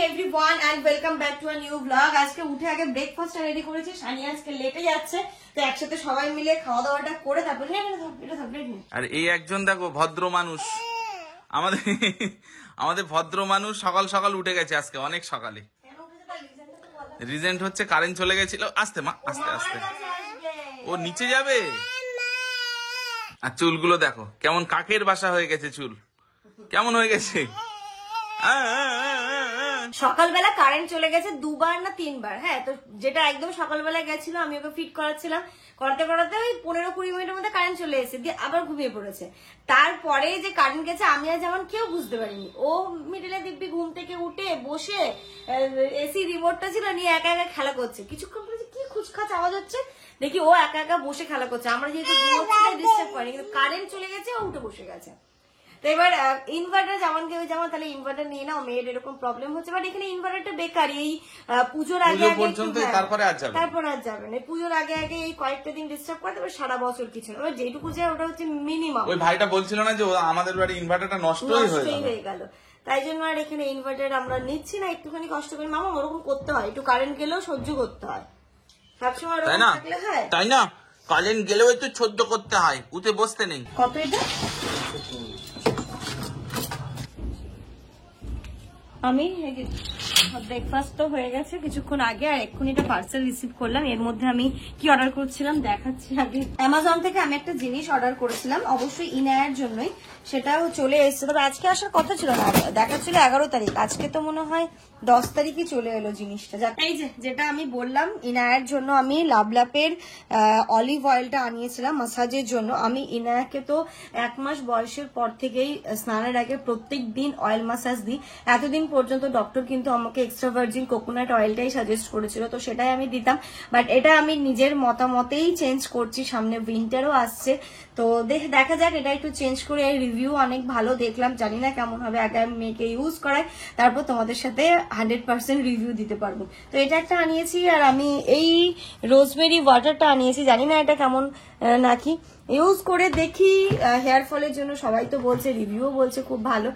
Everyone and welcome back to a new blog. আজকে উঠে আগে ব্রেকফাস্টটা রেডি করেছি, সানি আজকে লেটে যাচ্ছে, তো একসাথে সবাই মিলে খাওয়া দাওয়াটা করে তারপরে আর এই একজন দেখো ভদ্র মানুষ, আমাদের ভদ্র মানুষ সকাল সকাল উঠে গেছে আজকে, অনেক সকালে। রিজেন্ট হচ্ছে কারেন্ট চলে গেছিল। আস্তে মা, আস্তে আস্তে, ও নিচে যাবে। আর চুলগুলো দেখো কেমন কাকের বাসা হয়ে গেছে, চুল কেমন হয়ে গেছে। সকালবেলা কারেন্ট চলে গেছে দুবার না তিনবার। হ্যাঁ, তো যেটা একদম সকালবেলা গেছিল আমি ওকে ফিট করাচ্ছিলাম, করাতে করাতে ওই 15-20 মিনিটের মধ্যে কারেন্ট চলে এসেছে, দিয়ে আবার ঘুমিয়ে পড়েছে। তারপরে যে কারেন্ট গেছে আমি আর যেমন কেউ বুঝতে পারিনি। ও মিডিলে দিব্যি ঘুম থেকে উঠে বসে এসি রিমোটটা ছিল নিয়ে একা একা খেলা করছে। কিছুক্ষণ পরে কি খুচখাচ আওয়াজ হচ্ছে, দেখি ও একা একা বসে খেলা করছে। আমরা যেহেতু ডিস্টার্ব করিনি, কিন্তু কারেন্ট চলে গেছে, ও উঠে বসে গেছে। তো এবার ইনভার্টার যেমন কেউ যেমন, তাহলে ইনভার্টার নিয়ে নাও, মেয়ের এরকম প্রবলেম হচ্ছে। বাট এখানে ইনভার্টারটা বেকার, এই পুজোর আগে তারপর আর যাবে না। পুজোর আগে আগে এই কয়েকটা দিন ডিস্টার্ব করে, তারপর সারা বছর কিছু না। এবার যেটুকু যায় ওটা হচ্ছে মিনিমাম। ওই ভাইটা বলছিল না যে আমাদের বাড়ি ইনভার্টারটা নষ্টই হয়ে গেল, তাই জন্য আর এখানে ইনভার্টার আমরা নিচ্ছি না। একটুখানি কষ্ট করি মামা, ওরকম করতে হয়, একটু কারেন্ট গেলেও সহ্য করতে হয় সবসময়, তাই না? কারেন্ট গেলেও একটু সহ্য করতে হয়, উঠে বসতে নেই। কত এটা? আমি ব্রেকফাস্ট তো হয়ে গেছে কিছুক্ষণ আগে, আর এক্ষুনি একটা পার্সেল রিসিভ করলাম। এর মধ্যে আমি কি অর্ডার করছিলাম দেখাচ্ছি। আগে অ্যামাজন থেকে আমি একটা জিনিস অর্ডার করেছিলাম, অবশ্যই ইনায়ার জন্যই, সেটাও চলে এসেছে। তবে আজকে আসার কথা ছিল না, দেখাচ্ছিল 11 তারিখ, আজকে তো মনে হয় 10 তারিখই চলে এলো জিনিসটা। এই যেটা আমি বললাম ইনায়ার জন্য, আমি লাভলাপের অলিভ অয়েলটা আনিয়েছিলাম মাসাজের জন্য। আমি ইনায়াকে তো 1 মাস বয়সের পর থেকেই স্নানের আগে প্রত্যেক দিন অয়েল মাসাজ দিই। এতদিন পর্যন্ত ডক্টর কিন্তু আমাকে এক্সট্রা ভার্জিন কোকোনাট অয়েলটাই সাজেস্ট করেছিল, তো সেটাই আমি দিতাম। বাট এটা আমি নিজের মতামতেই চেঞ্জ করছি, সামনে উইন্টারও আসছে, তো দেখা যাক, এটা একটু চেঞ্জ করে। রিভিউ অনেক ভালো দেখলাম, জানি না কেমন হবে, আগে আমি মেয়েকে ইউজ করাই, তারপর তোমাদের সাথে 100% রিভিউ দিতে পারবো। তো এটা একটা আনিয়েছি, আর আমি এই রোজমেরি ওয়াটারটা আনিয়েছি, জানি না এটা কেমন নাকি, ইউজ করে দেখি। হেয়ার ফলের জন্য সবাই তো বলছে, রিভিউও বলছে খুব ভালো।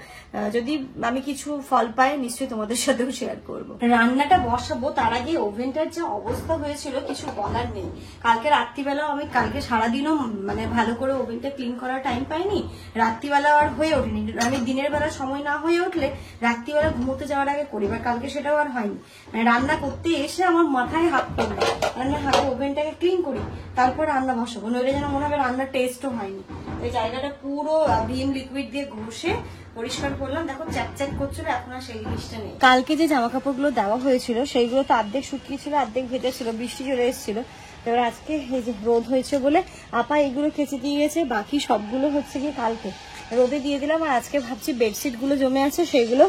যদি আমি কিছু ফল পাই নিশ্চয়ই তোমাদের সাথেও শেয়ার করব। রান্নাটা বসাবো তার আগে ওভেনটার যে অবস্থা হয়েছিল কিছু বলার নেই। কালকে রাত্রিবেলাও আমি, কালকে সারাদিনও মানে ভালো করে ওভেনটা ক্লিন করার টাইম পাইনি, রাত্রিবেলা আর হয়ে ওঠেনি। আমি দিনের বেলা সময় না হয়ে উঠলে রাত্রিবেলা ঘুমোতে যাওয়ার আগে করি, বা কালকে সেটাও আর হয়নি। মানে রান্না করতে এসে আমার মাথায় হাত পড়লো, রান্না হাতে ওভেনটাকে ক্লিন করি, তারপর রান্না বসাবো, নইলে যেন মনে হবে রান্নার টেস্টও হয়নি। এই জায়গাটা পুরো ভিম লিকুইড দিয়ে ঘষে পরিষ্কার করলাম, দেখো চ্যাট করছিল, এখন আর সেই জিনিসটা নেই। কালকে যে জামা কাপড়গুলো দেওয়া হয়েছিল সেইগুলো তো অর্ধেক শুকিয়েছিল, অর্ধেক ভেজা ছিল, বৃষ্টি চলে এসেছিল। এবার আজকে এই যে রোদ হয়েছে বলে আপা এগুলো কেচে দিয়ে গেছে, বাকি সবগুলো হচ্ছে কি কালকে রোদে দিয়ে দিলাম। আর আজকে ভাবছি বেডশিট গুলো জমে আছে সেইগুলো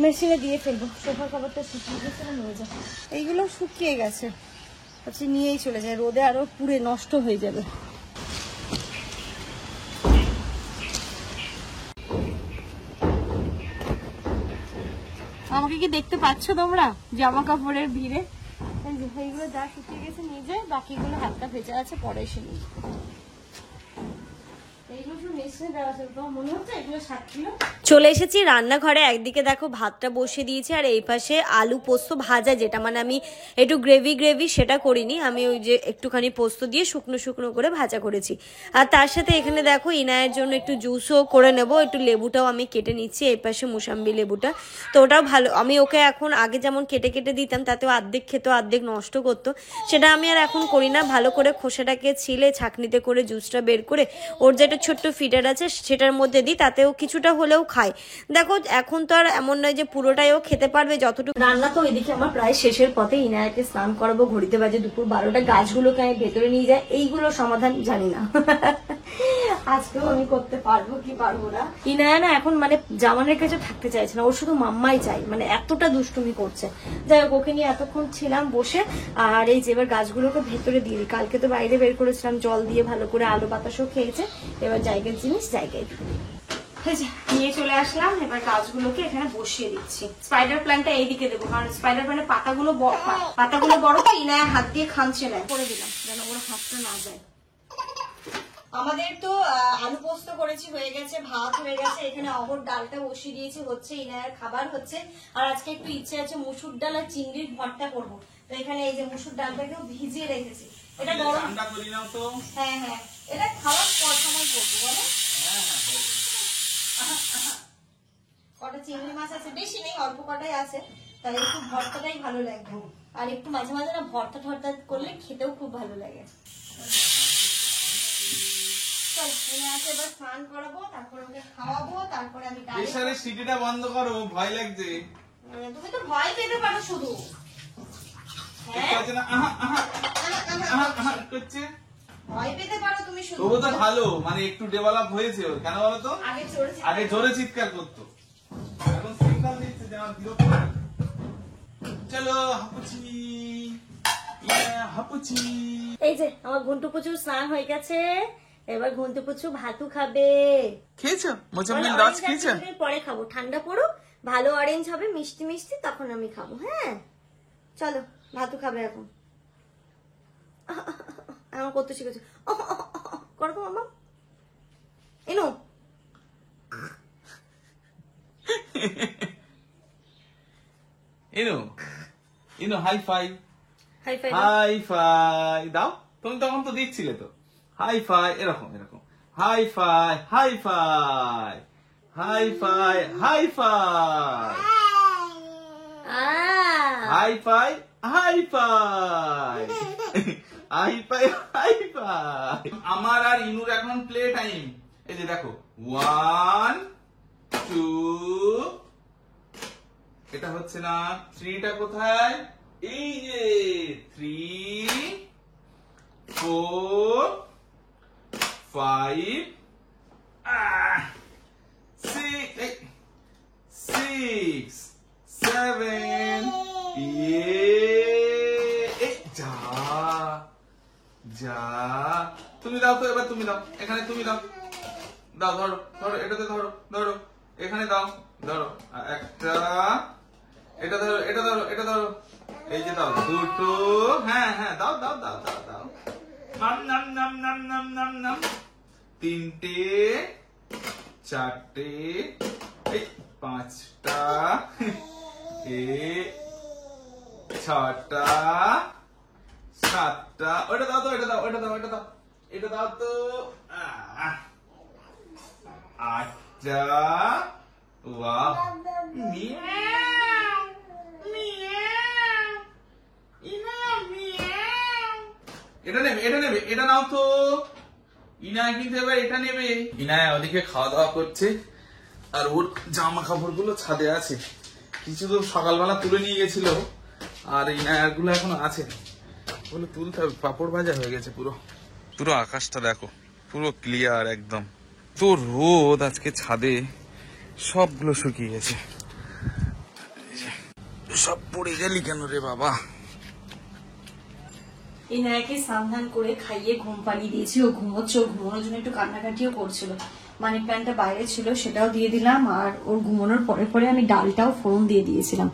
মেশিনে দিয়ে ফেলবো। সোফার কাপড়টা শুকিয়ে গেছে, নিয়ে যাবো। এইগুলো শুকিয়ে গেছে, ভাবছি নিয়েই চলে যায়, রোদে আরো পুড়ে নষ্ট হয়ে যাবে। আমাকে কি দেখতে পাচ্ছ তোমরা জামা কাপড়ের ভিড়ে? এইগুলো যা শুকিয়ে গেছে নিয়ে যায়, বাকিগুলো হাতটা ভেজা আছে, পরে এসে নিয়ে। চলে এসেছি রান্নাঘরে। একদিকে দেখো ভাতটা বসিয়ে দিয়েছি, আর এই পাশে আলু পোস্ত ভাজা, যেটা মানে আমি একটু গ্রেভি সেটা করিনি, আমি ওই যে একটুখানি পোস্ত দিয়ে শুকনো শুকনো করে ভাজা করেছি। আর তার সাথে এখানে দেখো ইনায়ের জন্য একটু জুসও করে নেব, একটু লেবুটাও আমি কেটে নিচ্ছি, এই পাশে মুসাম্বি লেবুটা, তো ওটাও ভালো। আমি ওকে এখন আগে যেমন কেটে কেটে দিতাম, তাতেও অর্ধেক খেত অর্ধেক নষ্ট করতো, সেটা আমি আর এখন করি না। ভালো করে খোসাটাকে ছিলে ছাঁকনিতে করে জুসটা বের করে ওর যেটা ছোট্ট ফিডার আছে সেটার মধ্যে দিই, তাতেও কিছুটা হলেও খায়। দেখো এখন তো আর এমন নয় যে পুরোটাই ও খেতে পারবে, যতটুকু। রান্না তো এদিকে আমার প্রায় শেষের পথে, ইনায়াকে স্নান করাবো, ঘড়িতে বাজে দুপুর 12টা, গাছগুলোকে আমি ভেতরে নিয়ে যাই, এইগুলো সমাধান জানি না আজকেও আমি করতে পারবো কি পারবো না। ইনায়া না এখন মানে জামানের কাছে থাকতে চাইছে না, ওর শুধু মাম্মাই চাই, মানে এতটা দুষ্টুমি করছে। যাই হোক, ওকে নিয়ে এতক্ষণ ছিলাম বসে, আর এই যে এবার গাছগুলোকে ভেতরে দিয়ে দিই। কালকে তো বাইরে বের করেছিলাম জল দিয়ে, ভালো করে আলো বাতাসও খেয়েছে, এবার জায়গার জিনিস জায়গায় নিয়ে চলে আসলাম। এবার গাছগুলোকে এখানে বসিয়ে দিচ্ছি। স্পাইডার প্ল্যান্টটা এইদিকে দেবো, কারণ স্পাইডার প্ল্যান্টের পাতাগুলো বড় তো, ইনায়া হাত দিয়ে খামছে না, করে দিলাম যেন ওর হাতটা না যায়। আমাদের তো আলু পোস্ত করেছি, হয়ে গেছে, ভাত হয়ে গেছে, এখানে অহর ডালটা বসিয়ে দিয়েছি, হচ্ছে ইনার খাবার হচ্ছে। আর আজকে একটু ইচ্ছে আছে মুসুর ডাল আর চিংড়ির ভর্তা করবো, তো এখানে এই যে মুসুর ডালটাকেও ভিজিয়ে রেখেছি। এটা গরম, ঠান্ডা করে নাও তো। হ্যাঁ হ্যাঁ, এটা খাওয়ার পর সময় করবো বলো। কটা চিংড়ি মাছ আছে, বেশি নেই, অল্প কটাই আছে, তাই একটু ভর্তাটাই ভালো লাগবে। আর একটু মাঝে মাঝে না ভর্তা ঠর্তা করলে খেতেও খুব ভালো লাগে। চল আছে, এবার স্নান করাবো, তারপর ওকে খাওয়াবো, তারপরে আমি প্রেসারের সিটিটা বন্ধ করো, ভয় লাগছে। তুমি তো ভয় পেতে পারো শুধু, করছে ভয় পেতে পারো তুমি শুধু। তবু তো ভালো, মানে একটু ডেভেলপ হয়েছে ওর, কেন বলো তো? আগে জোরে চিৎকার করতো, এখন সিগন্যাল দিচ্ছে যে আমার বিরক্ত লাগে। চলো হাপুচি, হাপুচি। এই যে আমার ঘন্টু পুচু স্নান হয়ে গেছে, এবার ঘন্টু পুচু ভাতু খাবে। খেয়েছো মোচাম্বির রস? খেয়েছো? পরে খাবো, ঠান্ডা পড়ুক, ভালো অরেঞ্জ হবে মিষ্টি মিষ্টি, তখন আমি খাবো। হ্যাঁ চলো, ভাতু খাবে এখন। আমার করতে শিখেছে, করবো মামা, এনো ইনু, ইনু high phi, hi fi high five দাও। তুমি তখন তো দিচ্ছিলে তো, হাই ফাই, এরকম এরকম, hi phi, hi fi, hi fi, hi fi, hi fi, hi fi, hi fi, high fi. আমার আর ইনুর এখন প্লে টাইম। এই যে দেখো, 1 2, এটা হচ্ছে না, 3টা কোথায়? এই যে 3 4 5 6 7 যা যা। তুমি দাও তো, এবার তুমি দাও, এখানে তুমি দাও, দাও, ধরো ধরো, এটাতে ধরো, ধরো এখানে দাও, ধরো একটা, এটা ধরো, এটা ধরো, এটা ধরো, এই যে দাও, দুটো, হ্যাঁ হ্যাঁ দাও দাও দাও দাও দাও, নাম নাম নাম নাম নাম নাম নাম, 3টে 4টে, এই 5টা, 6টা 7টা, ওটা দাও তো, এটা দাও, এটা দাও, এটা দাও, এটা দাও তো, 8টা, বাহ, এটা নেবে, এটা নেবে, এটা নাও তো। ইনায় কিন্তু এবার এটা নেবে। ইনায় ওদিকে খাওয়া দাওয়া করছে, আর ওর জামা কাপড় গুলো ছাদে আছে, কিছু তো সকালবেলা তুলে নিয়ে গেছিল, আর ইনায়ার গুলো এখনো আছে, ওগুলো তুলতে হবে। পাপড় ভাজা হয়ে গেছে পুরো, পুরো আকাশটা দেখো, পুরো ক্লিয়ার একদম। তো রোদ আজকে ছাদে, সবগুলো শুকিয়ে গেছে। সব পড়ে গেলি কেন রে বাবা? ইনায়াকে সাবধান করে খাইয়ে ঘুম পাড়িয়ে দিয়েছি, ও ঘুমোচ্ছে, ও ঘুমানোর জন্য একটু কান্নাকাটিও করছিল। মানি প্ল্যান্টটা বাইরে ছিল, সেটাও দিয়ে দিলাম, আর ওর ঘুমানোর পরে পরে আমি ডালটাও ফোড়ন দিয়ে দিয়েছিলাম।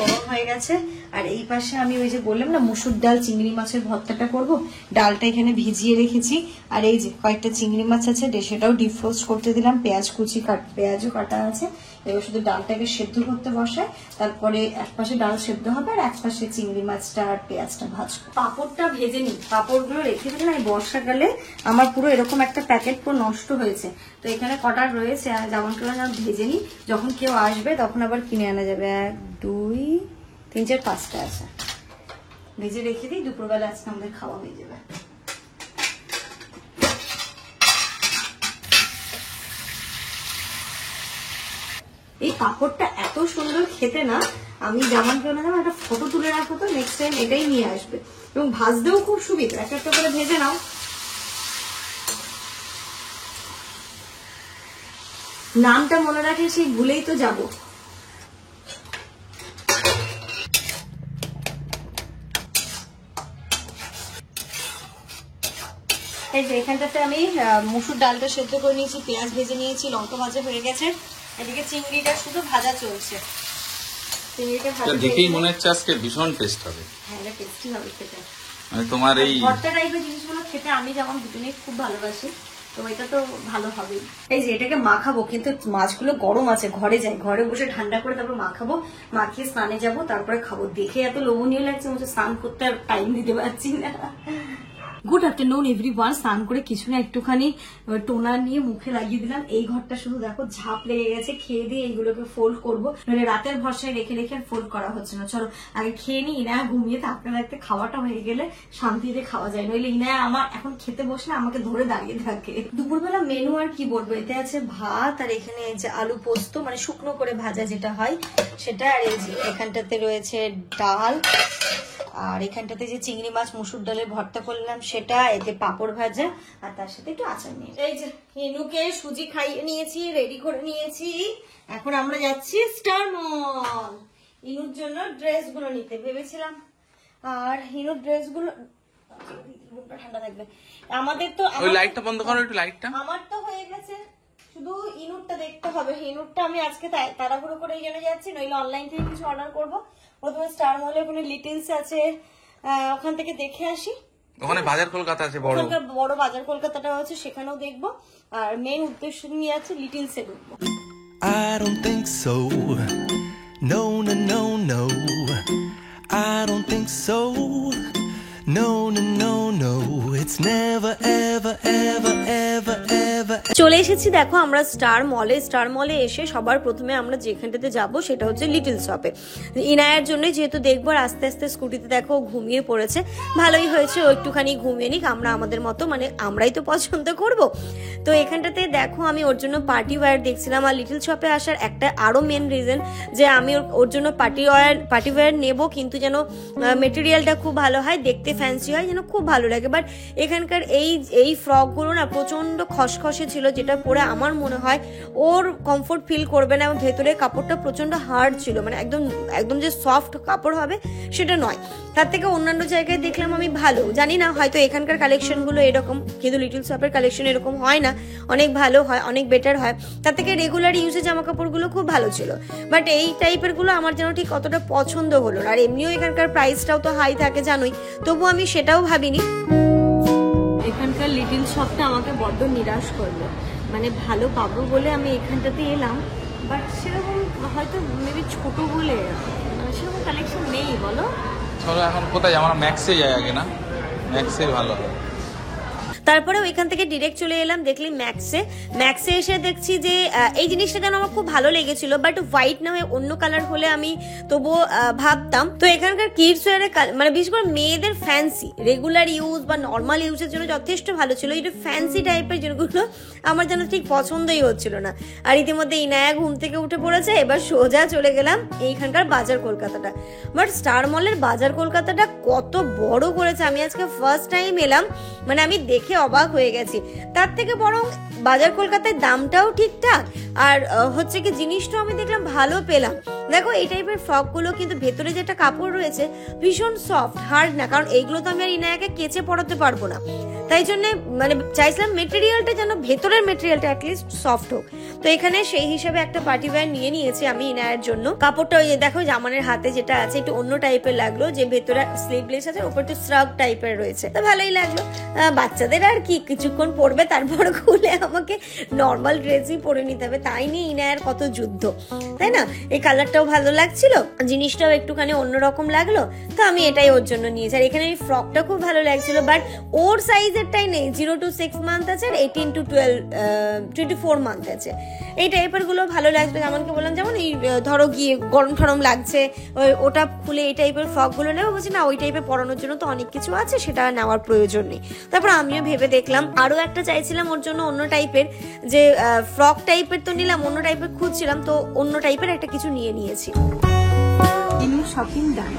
গরম হয়ে গেছে। আর এই পাশে আমি ওই যে বললাম না মুসুর ডাল চিংড়ি মাছের ভর্তাটা করব, ডালটা এখানে ভিজিয়ে রেখেছি। আর এই যে কয়েকটা চিংড়ি মাছ আছে, সেটাও ডিফ্রোস্ট করতে দিলাম, পেঁয়াজও কাটা আছে। এবার শুধু ডালটাকে সেদ্ধ করতে বসায়, তারপরে এক পাশে ডাল সেদ্ধ হবে আর এক পাশে চিংড়ি মাছটা আর পেঁয়াজটা ভাজবো। পাঁপড়টা ভেজে নিই, পাঁপড়গুলো রেখে দিলে না, বর্ষাকালে আমার পুরো এরকম একটা প্যাকেট পুরো নষ্ট হয়েছে, তো এখানে কটা রয়েছে, আর যেমন করে ভেজে নিই, যখন কেউ আসবে তখন আবার কিনে আনা যাবে। 1 2 3 4 5টা আছে, ভেজে রেখে দিই, দুপুরবেলা আজকে আমাদের খাওয়া হয়ে যাবে। এই পাঁপড়টা এত সুন্দর খেতে না, আমি যেমন কেউ না একটা ফটো তুলে রাখো তো, নেক্সট টাইম এটাই নিয়ে আসবে। এবং ভাজতেও খুব সুবিধা, একটা একটা করে ভেজে নাও। নামটা মনে রাখে, সেই ভুলেই তো যাবো। এই যে এখানটাতে আমি মুসুর ডালটা সেদ্ধ করে নিয়েছি, পেঁয়াজ ভেজে নিয়েছি, লঙ্কা ভাজা হয়ে গেছে, এদিকে চিংড়িটা শুধু ভাজা চলছে। চিংড়িটা ভাজা দেখেই মনে হচ্ছে আজকে ভীষণ টেস্ট হবে। হ্যাঁ, এটা টেস্টি হবে খেতে। মানে তোমার এই ভর্তা টাইপের জিনিসগুলো খেতে আমি যেমন দুজনেই খুব ভালোবাসি, তো এটা তো ভালো হবেই। এই যে এটাকে মাখাবো, কিন্তু মাছগুলো গরম আছে, ঘরে যাই, ঘরে বসে ঠান্ডা করে তারপর মাখাবো, মাখিয়ে স্নানে যাব, তারপরে খাবো। দেখে এত লোভনীয় লাগছে, মুঝে স্নান করতে আর টাইম দিতে পারছি না। Good afternoon everyone. স্নান করে কিছু না একটুখানি টোনার নিয়ে মুখে লাগিয়ে দিলাম। এই ঘরটা শুধু দেখো ঝাঁপ লেগে গেছে, খেয়ে দিয়ে এইগুলোকে ফোল্ড করবো, মানে রাতের ভরসায় রেখে রেখে আর ফোল্ড করা হচ্ছে না। চলো আগে খেয়ে নি, ইনায়া ঘুমিয়ে থাকতে থাকতে খাওয়াটা হয়ে গেলে শান্তিতে খাওয়া যায়, নইলে ইনায়া আমার এখন খেতে বসলে আমাকে ধরে দাঁড়িয়ে থাকে। দুপুরবেলা মেনু আর কি বলবো, এতে আছে ভাত, আর এখানে এই যে আলু পোস্ত, মানে শুকনো করে ভাজা যেটা হয় সেটা, আর এই যে এখানটাতে রয়েছে ডাল, আর এখানটাতে যে চিংড়ি মাছ মুসুর ডালের ভর্তা করলাম সেটা, এতে পাঁপড় ভাজা, আর তার সাথে একটু আচার নিয়ে। এই যে হেনুকে সুজি খাইয়ে নিয়েছি, রেডি করে নিয়েছি। এখন আমরা যাচ্ছি স্টার মল ইনুর জন্য ড্রেস গুলো নিতে ভেবেছিলাম, আর হিনুর ড্রেস গুলো ঠান্ডা থাকবে। আমাদের তো ওই লাইটটা বন্ধ করো, একটু লাইটটা। আমার তো হয়ে গেছে, শুধু ইনুরটা দেখতে হবে। ইনুরটা আমি আজকে তাড়াহুড়ো করে জেনে যাচ্ছি, নইলে অনলাইন থেকে কিছু অর্ডার করবো। প্রথমে স্টার মলে ওখানে লিটিলস আছে, ওখান থেকে দেখে আসি। ওখানে বাজার কলকাতা আছে, বড় বড় বাজার কলকাতাটা আছে, সেখানেও দেখবো। আর মেন উদ্দেশ্য নিয়ে আছে লিটিলস এ ঢুকবো। I don't think so. No, no, no, no. I don't think so. No, no, no, no. It's never, ever, ever, ever, ever. চলে এসেছি দেখো আমরা স্টার মলে। স্টার মলে এসে সবার প্রথমে আমরা যেখানটাতে যাব সেটা হচ্ছে লিটল শপে। ইনায়ার জন্য যেহেতু দেখবো, আস্তে আস্তে স্কুটিতে দেখো ঘুমিয়ে পড়েছে, ভালোই হয়েছে ও একটুখানি ঘুমিয়ে নিক, আমরা আমাদের মতো, মানে আমরাই তো পছন্দ করব। তো এখানটাতে দেখো আমি ওর জন্য পার্টি ওয়্যার দেখছিলাম। আর লিটল শপে আসার একটা আরো মেন রিজন যে আমি ওর জন্য পার্টি ওয়্যার নেবো, কিন্তু যেন মেটেরিয়ালটা খুব ভালো হয়, দেখতে ফ্যান্সি হয়, যেন খুব ভালো লাগে। বাট এখানকার এই ফ্রকগুলো না প্রচন্ড খসখসে ছিল, যেটা পরে আমার মনে হয় ওর কমফোর্ট ফিল করবে না, এবং ভেতরে কাপড়টা প্রচন্ড হার্ড ছিল, মানে একদম যে সফট কাপড় হবে সেটা নয়। তার থেকে অন্যান্য জায়গায় দেখলাম আমি ভালো, জানি না হয়তো এখানকার কালেকশনগুলো এরকম, কিন্তু লিটল শপের কালেকশন এরকম হয় না, অনেক ভালো হয়, অনেক বেটার হয়। তার থেকে রেগুলার ইউজে জামা কাপড়গুলো খুব ভালো ছিল, বাট এই টাইপের গুলো আমার যেন ঠিক অতটা পছন্দ হলো না। আর এমনিও এখানকার প্রাইসটাও তো হাই থাকে জানোই, তবু আমি সেটাও ভাবিনি। এখানকার লিটল শপটা আমাকে বড্ড নিরাশ করলো, মানে ভালো পাবো বলে আমি এখানটাতে এলাম, বাট সেরকম হয়তো মেবি ছোট বলে সেরকম কালেকশন নেই। বলো চলো এখন কোথায়, আমরা ম্যাক্সে যাই আগে, না ম্যাক্সে ভালো। তারপরে ওইখান থেকে ডিরেক্ট চলে এলাম দেখলি ম্যাক্সে এসে দেখছি যে এই জিনিসটা যেন আমার খুব ভালো লেগেছিল, বাট হোয়াইট না হয়ে অন্য কালার হলে আমি তবুও ভাবতাম। তো এখানকার কিডস ওয়্যারের মানে বিশেষ করে মেয়েদের ফ্যান্সি রেগুলার ইউজ বা নর্মাল ইউজের জন্য যথেষ্ট ভালো ছিল। এই ফ্যান্সি টাইপের যেগুলো আমার যেন ঠিক পছন্দই হচ্ছিল না। আর ইতিমধ্যে ইনায়া ঘুম থেকে উঠে পড়েছে, এবার সোজা চলে গেলাম এইখানকার বাজার কলকাতাটা। বাট স্টার মলের বাজার কলকাতাটা কত বড় করেছে, আমি আজকে ফার্স্ট টাইম এলাম, মানে আমি দেখে অবাক হয়ে গেছি। তার থেকে বরং বাজার কলকাতায় দামটাও ঠিকঠাক, আর হচ্ছে কি জিনিসটাও আমি দেখলাম ভালো পেলাম। দেখো এই টাইপের ফ্রক গুলো কিন্তু ভেতরে যেটা কাপড় রয়েছে ভীষণ সফট, হার্ড না, কারণ এইগুলো তো আমি আর ইনায়াকে কেচে পরাতে পারবো না, তাই জন্য মানে চাইছিলাম মেটেরিয়ালটা যেন ভেতরের মেটেরিয়ালটা অ্যাটলিস্ট সফট হোক। তো এখানে সেই হিসাবে একটা পার্টি ওয়্যার নিয়ে নিয়েছি আমি ইনায়ার জন্য। কাপড়টা ওই দেখো জামানের হাতে যেটা আছে একটু অন্য টাইপের লাগলো, যে ভেতরে স্লিভলেস আছে, উপর একটু শ্রাগ টাইপের রয়েছে, তো ভালোই লাগলো। বাচ্চাদের আর কি কিছুক্ষণ পরবে, তারপর খুলে আমাকে নর্মাল ড্রেসই পরে নিতে হবে, তাই নিয়ে ইনায়ার কত যুদ্ধ, তাই না? এই কালারটাও ভালো লাগছিল, জিনিসটাও একটুখানি অন্যরকম লাগলো, তো আমি এটাই ওর জন্য নিয়েছি। আর এখানে এই ফ্রকটা খুব ভালো লাগছিল, বাট ওর সাইজেরটাই নেই, 0 to 6 মান্থ আছে, আর 18 to 24 মান্থ আছে। এই টাইপের গুলো ভালো লাগবে। যেমনকে বললাম, যেমন এই ধরো গিয়ে গরম ঠরম লাগছে, ওটা খুলে এই টাইপের ফ্রক গুলো নেবো, বলছি না ওই টাইপের পরানোর জন্য তো অনেক কিছু আছে, সেটা নেওয়ার প্রয়োজন নেই। তারপর আমিও ভেবে দেখলাম, আরো একটা চাইছিলাম ওর জন্য অন্য টাইপের, যে ফ্রক টাইপের তো নিলাম, অন্য টাইপের খুঁজছিলাম, তো অন্য টাইপের একটা কিছু নিয়েছি। শপিং ডান,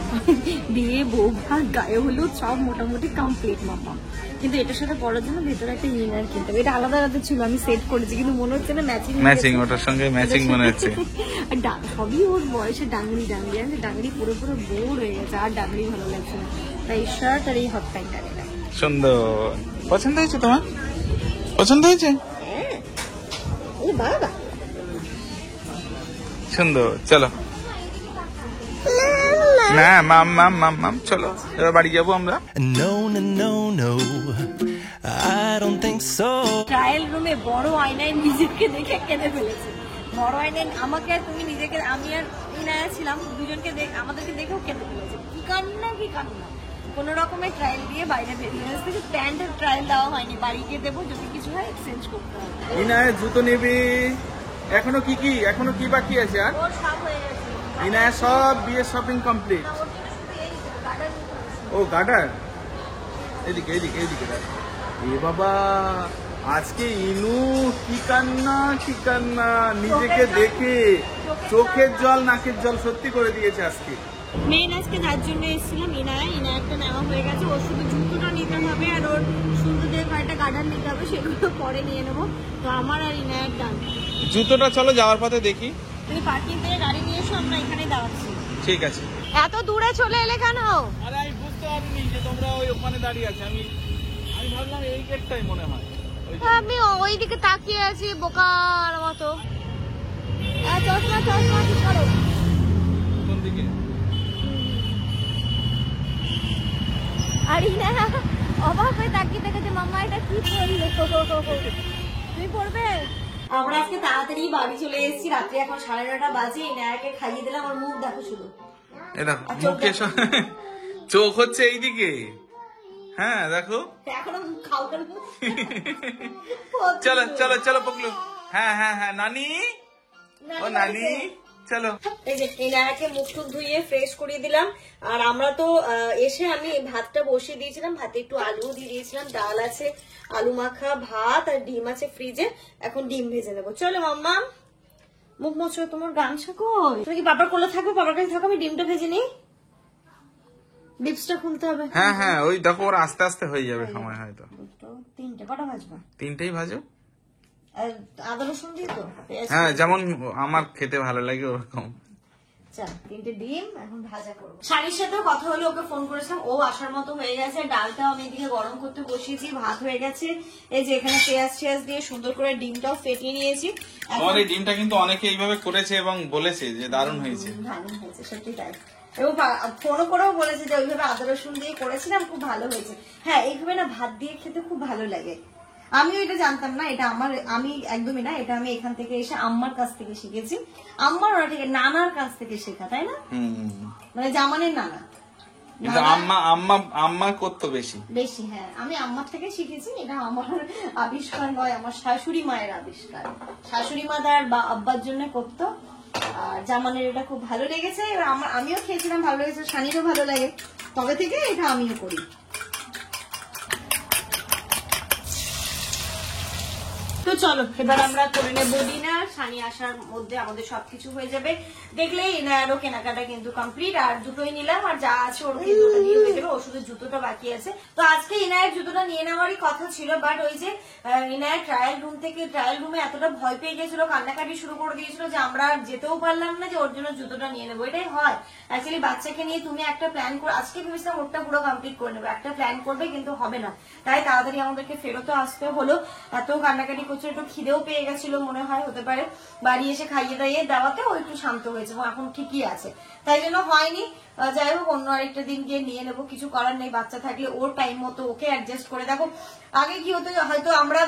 বিয়ে বউ ভাত গায়ে হলুদ সব মোটামুটি কমপ্লিট মামা, কিন্তু এটার সাথে পরার জন্য ভেতরে একটা ইনার কিনতে হবে। এটা আলাদা আলাদা ছিল, আমি সেট করেছি, কিন্তু মনে হচ্ছে না ম্যাচিং, ওটার সঙ্গে ম্যাচিং মনে হচ্ছে। সবই ওর বয়সে ডাংরি আমি ডাংরি পুরো বোর হয়ে গেছে, আর ডাংরি ভালো লাগছে না, তাই শার্ট আর এই হট প্যান্টটা নিলাম। সুন্দর, পছন্দ হয়েছে তোমার? পছন্দ হয়েছে? বাবা সুন্দর, চলো না মাম মাম মাম মাম, চলো এবার বাড়ি যাবো আমরা। No, no, no, no, I don't think so. Trial রুমে বড় আয়নায় নিজেকে দেখে কেঁদে ফেলেছে। বড় আয়নায় আমাকে আর তুমি নিজেকে, আমি আর ইনায়া ছিলাম, দুজনকে আমাদেরকে দেখেও কেঁদে ফেলেছে। কি কান্না কি কান্না। কোন রকমের ট্রায়াল দিয়ে বাইরে বেরিয়ে আসতে, প্যান্টের ট্রায়াল দেওয়া হয়নি, বাড়ি গিয়ে দেবো, যদি কিছু হয় এক্সচেঞ্জ করতে হবে। ইনায়া জুতো নিবি, এখনো কি বাকি আছে? আর ওর সব হয়ে গেছে। ইনায়া সব বিয়ের শপিং কমপ্লিট। ওর জন্য শুধু এই গার্ডেন। ও গার্ডার, এদিকে এদিকে এদিকে দেখ। এ বাবা, আজকে ইনু কি কান্না নিজেকে দেখে, চোখের জল নাকের জল সত্যি করে দিয়েছে আজকে। মেন আজকে যার জন্য এসেছিলাম, ইনায়ারটা নেওয়া হয়ে গেছে। ওর শুধু জুতোটা নিতে হবে আর ওর সুন্দর দিয়ে কয়েকটা গার্ডার নিতে হবে, সেগুলো পরে নিয়ে নেবো। তো আমার আর ইনায়ার ডান। জুতোটা চলো যাওয়ার পথে দেখি। তুমি পার্কিং থেকে গাড়ি নিয়ে এসো, আমরা এখানেই দাঁড়াচ্ছি। ঠিক আছে। এত দূরে চলে এলে কেন? আরে আমি বুঝতে পারিনি যে তোমরা ওই ওখানে দাঁড়িয়ে আছো। আমি ভাবলাম এই গেটটাই মনে হয়। আমি ওইদিকে তাকিয়ে আছি বোকার মতো। চশমা ঠিক করো। কোন দিকে? আর ইনায়া অবাক হয়ে তাকিয়ে দেখেছে, মাম্মা এটা কি পরলে? তুমি পড়বে? আমরা আজকে তাড়াতাড়ি বাড়ি চলে এসেছি, রাত্রি এখন 9:30 বাজে। ইনায়াকে খাইয়ে দিলাম, আর মুখ দেখো শুধু। এই দেখো মুখে চোখ হচ্ছে এইদিকে। হ্যাঁ দেখো, এখনো খাও কেন? চলো চলো চলো পকলু। হ্যাঁ হ্যাঁ হ্যাঁ নানি, ও নানি চলো। এই যে ইনায়াকে মুখ টুক ধুইয়ে ফ্রেশ করিয়ে দিলাম। আর আমরা তো এসে আমি ভাতটা বসিয়ে দিয়েছিলাম, ভাতে একটু আলু দিয়ে দিয়েছিলাম, ডাল আছে, আলু মাখা ভাত আর ডিম আছে ফ্রিজে, এখন ডিম ভেজে নেবো। চলো মাম্মা, মুখ মোছো। তোমার গামছা কই? তুমি কি বাবার কোলে থাকবে? বাবার কাছে থাকো, আমি ডিমটা ভেজে নিই। লিপসটা খুলতে হবে। হ্যাঁ হ্যাঁ ওই দেখো, ওর আস্তে আস্তে হয়ে যাবে সময় হয়তো। 3টে কটা ভাজবা? 3টেই ভাজো। আর আদা রসুন দিয়ে তো? হ্যাঁ যেমন আমার খেতে ভালো লাগে ওরকম। 3টে ডিম এখন ভাজা করবো। শাড়ির সাথেও কথা হলো, ওকে ফোন করেছিলাম, ও আসার মতো হয়ে গেছে। ডালটাও আমি এদিকে গরম করতে বসিয়েছি, ভাত হয়ে গেছে। এই যে এখানে পেঁয়াজ দিয়ে সুন্দর করে ডিমটাও ফেটিয়ে নিয়েছি। আমার এই ডিমটা কিন্তু অনেকে এইভাবে করেছে এবং বলেছে যে দারুণ হয়েছে। দারুণ হয়েছে, সত্যি তাই। এবং ফোনও করেও বলেছে যে ওইভাবে আদা রসুন দিয়ে করেছিলাম, খুব ভালো হয়েছে। হ্যাঁ এইভাবে না ভাত দিয়ে খেতে খুব ভালো লাগে। আমিও এটা জানতাম না, এটা আমি একদমই না, এটা আমি এখান থেকে এসে আম্মার কাছ থেকে শিখেছি। আম্মার ওরা ঠিক নানার কাছ থেকে শেখা, তাই না? মানে জামানের নানা। কিন্তু আম্মা করতো বেশি। হ্যাঁ আমি আম্মার থেকে শিখেছি। এটা আমার আবিষ্কার নয়, আমার শাশুড়ি মায়ের আবিষ্কার। শাশুড়ি মা তার আব্বার জন্য করতো। আর জামানের এটা খুব ভালো লেগেছে, এবার আমিও খেয়েছিলাম, ভালো লেগেছে, সানিরও ভালো লাগে, তবে থেকে এটা আমিও করি। তো চলো এবার আমরা করে নেবো ডিনার। সানি আসার মধ্যে আমাদের সবকিছু হয়ে যাবে। দেখলে ইনায়ারও কেনাকাটা কিন্তু কমপ্লিট, আর দুটোই নিলাম, আর যা আছে ওর কিন্তু নিয়ে হয়ে যাবে। ও শুধু জুতোটা বাকি আছে। তো আজকে ইনায়ের জুতোটা নিয়ে নেওয়ারই কথা ছিল, বাট ওই যে ইনায়ের ট্রায়াল রুমে এতটা ভয় পেয়ে গেছিল, কান্নাকাটি শুরু করে দিয়েছিল যে আমরা যেতেও পারলাম না যে ওর জন্য জুতোটা নিয়ে নেবো। এটাই হয় অ্যাকচুয়ালি, বাচ্চাকে নিয়ে তুমি একটা প্ল্যান করে, আজকে ভেবেছিলাম ওরটা পুরো কমপ্লিট করে নেবো, একটা প্ল্যান করবে কিন্তু হবে না, তাই তাড়াতাড়ি আমাদেরকে ফেরতও আসতে হলো। এত কান্নাকাটি করছে, একটু খিদেও পেয়ে গেছিল মনে হয়, হতে পারে। বাড়ি এসে খাইয়ে দাইয়ে দেওয়াতে ও একটু শান্ত হয়েছে এবং এখন ঠিকই আছে, তাই জন্য হয়নি। যাই হোক, অন্য আরেকটা দিন গিয়ে নিয়ে নেবো, কিছু করার নেই। বাচ্চা থাকলে ওর টাইম মতো ওকে অ্যাডজাস্ট করে। দেখো আগে কি হতো, হয়তো আমরা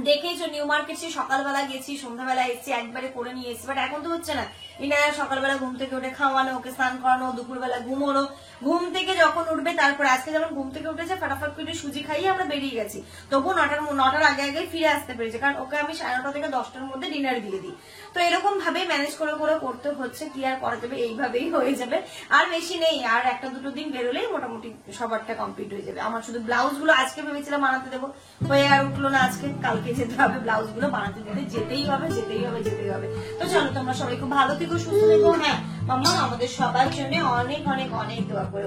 দেখেইছো নিউ মার্কেট সকালবেলা গেছি, সন্ধ্যাবেলা এসেছি, একবারে করে নিয়ে এসেছি, বাট এখন তো হচ্ছে না। ইনায়া সকালবেলা ঘুম থেকে উঠে খাওয়ানো, ওকে স্নান করানো, দুপুরবেলা ঘুমোনো, ঘুম থেকে যখন উঠবে তারপরে, আজকে যেমন ঘুম থেকে উঠেছে ফটাফট করে সুজি খাইয়ে আমরা বেরিয়ে গেছি, তবু 9টার আগে ফিরে আসতে পেরেছি, কারণ ওকে আমি 9:30 থেকে 10টার মধ্যে ডিনার দিয়ে দিই। তো এরকম ভাবে ম্যানেজ করে করতে হচ্ছে, কি আর করা যাবে, এইভাবেই হয়ে যাবে। আর বেশি নেই, আর 1-2 দিন বেরোলেই মোটামুটি সবারটা কমপ্লিট হয়ে যাবে। আমার শুধু ব্লাউজ গুলো আজকে ভেবেছিলাম বানাতে দেবো, হয়ে আর উঠলো না আজকে, কালকে যেতে হবে ব্লাউজ গুলো বানাতে দেবে, যেতেই হবে। তো চলো তোমরা সবাই খুব ভালো থেকো, সুস্থ থেকো। হ্যাঁ মাম্মা আমাদের সবার জন্য অনেক অনেক অনেক দোয়া করে।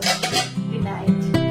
Good night.